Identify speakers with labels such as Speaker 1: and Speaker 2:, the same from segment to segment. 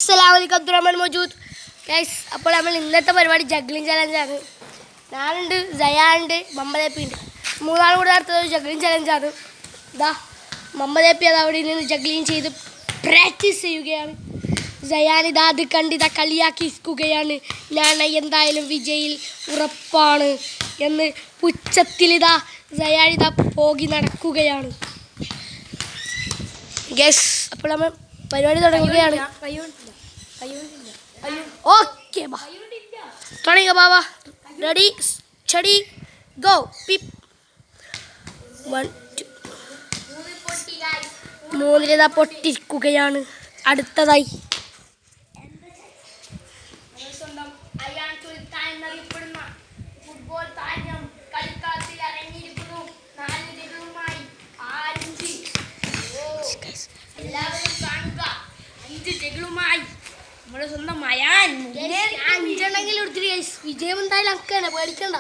Speaker 1: Assalamualaikum Abdurrahman Mojud. Guys, അപ്പോൾ നമ്മൾ ഇന്നത്തെ പരിപാടി ജഗ്ലിംഗ് ചലഞ്ചാണ്. ഞാനുണ്ട്, സയാനുണ്ട്, മമ്മദേപ്പി ഉണ്ട്. മൂന്നാളും കൂടെ നടത്തുന്നത് ജഗ്ലിംഗ് ചലഞ്ചാണ്. ഇതാ മമ്മദേപ്പി അത് അവിടെ നിന്ന് ജഗ്ലിംഗ് ചെയ്ത് പ്രാക്ടീസ് ചെയ്യുകയാണ്. സയാൻ ഇതാ അത് കണ്ടിതാ കളിയാക്കി ഇരിക്കുകയാണ്. ഞാൻ എന്തായാലും വിജയിൽ ഉറപ്പാണ് എന്ന് പുച്ഛത്തിലിതാ സയാൻ ഇതാ പോകി നടക്കുകയാണ്. ഗൈസ്, അപ്പോൾ നമ്മൾ പരിപാടി തുടങ്ങുകയാണ്. ഓക്കെ തുടങ്ങിയ Baba. Ready steady go. Pip 1 2 മൂന്നിലിതാ പൊട്ടിരിക്കുകയാണ്. അടുത്തതായി ഫുട്ബോൾ താരം കളിക്കളത്തിൽ ഇറങ്ങിയിരിക്കുന്നു. 4 ജഗലുമായി 5 എല്ലാവരും കാണുക. 5 ജഗലുമായി നമ്മുടെ സ്വന്തം അയാൻ 5 എടുത്തിട്ട് വിജയം എന്തായാലും അക്കാണ്, പേടിക്കണ്ട.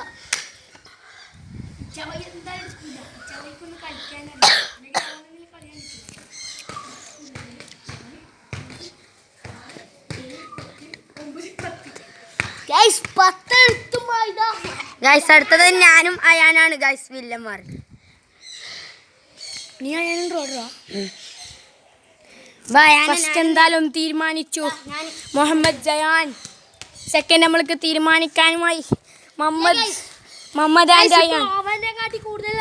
Speaker 2: ഗൈസ് അടുത്തത് ഞാനും അയാനാണ് ഗൈസ് വില്ലന്മാർ.
Speaker 1: നീ അയാനും റോഡോ
Speaker 2: ഫസ്റ്റ് എന്തായാലും തീരുമാനിച്ചു മുഹമ്മദ് ജയാൻ. സെക്കൻഡ് നമ്മൾക്ക് തീരുമാനിക്കാനുമായി മുഹമ്മദ്
Speaker 1: അവന്റെ കാട്ടി കൂടുതൽ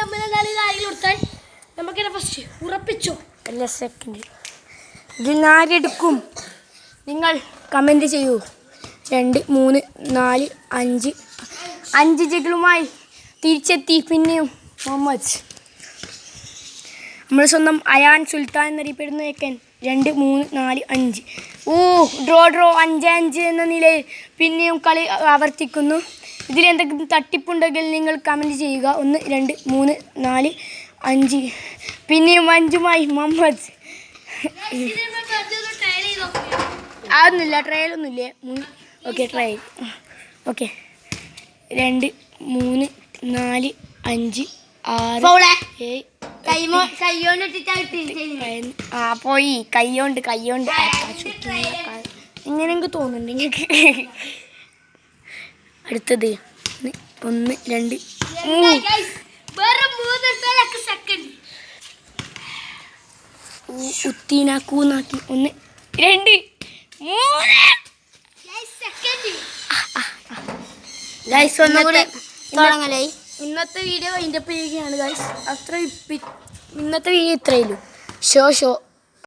Speaker 1: നമുക്ക് ഫസ്റ്റ് ഉറപ്പിച്ചോ.
Speaker 2: അല്ല സെക്കൻഡ് ഇതിൽ ആരെടുക്കും നിങ്ങൾ കമൻറ്റ് ചെയ്യൂ. 2 3 4 5 ജഗലുമായി തിരിച്ചെത്തി. പിന്നെയും മുഹമ്മദ് നമ്മൾ സ്വന്തം അയാൻ സുൽത്താൻ എന്നറിയപ്പെടുന്ന ഏക്കൻ. 2 3 4 5 ഡ്രോ 5-5 എന്ന നിലയിൽ പിന്നെയും കളി ആവർത്തിക്കുന്നു. ഇതിലെന്തെങ്കിലും തട്ടിപ്പുണ്ടെങ്കിൽ നിങ്ങൾ കമൻറ്റ് ചെയ്യുക. 1 2 3 4 5 പിന്നെയും 5മായി മുഹമ്മദ്. അതൊന്നുമില്ല, ട്രയലൊന്നുമില്ലേ? Okay trial. ഓക്കെ 2 3 4 5 6 പോയി കയ്യോണ്ട് എങ്ങനെയെങ്കിൽ തോന്നുന്നുണ്ട് നിങ്ങൾക്ക്. അടുത്തത് 1 2 ഉത്തീനാക്കൂന്നാക്കി 1 2 3 ഗൈസ് ഒന്നുകൂടെ തുടങ്ങലായി.
Speaker 1: ഇന്നത്തെ വീഡിയോ അതിൻ്റെ ചെയ്യുകയാണ് ഗൈസ്.
Speaker 2: ഇന്നത്തെ വീഡിയോ ഇത്രയുള്ളൂ. ഷോ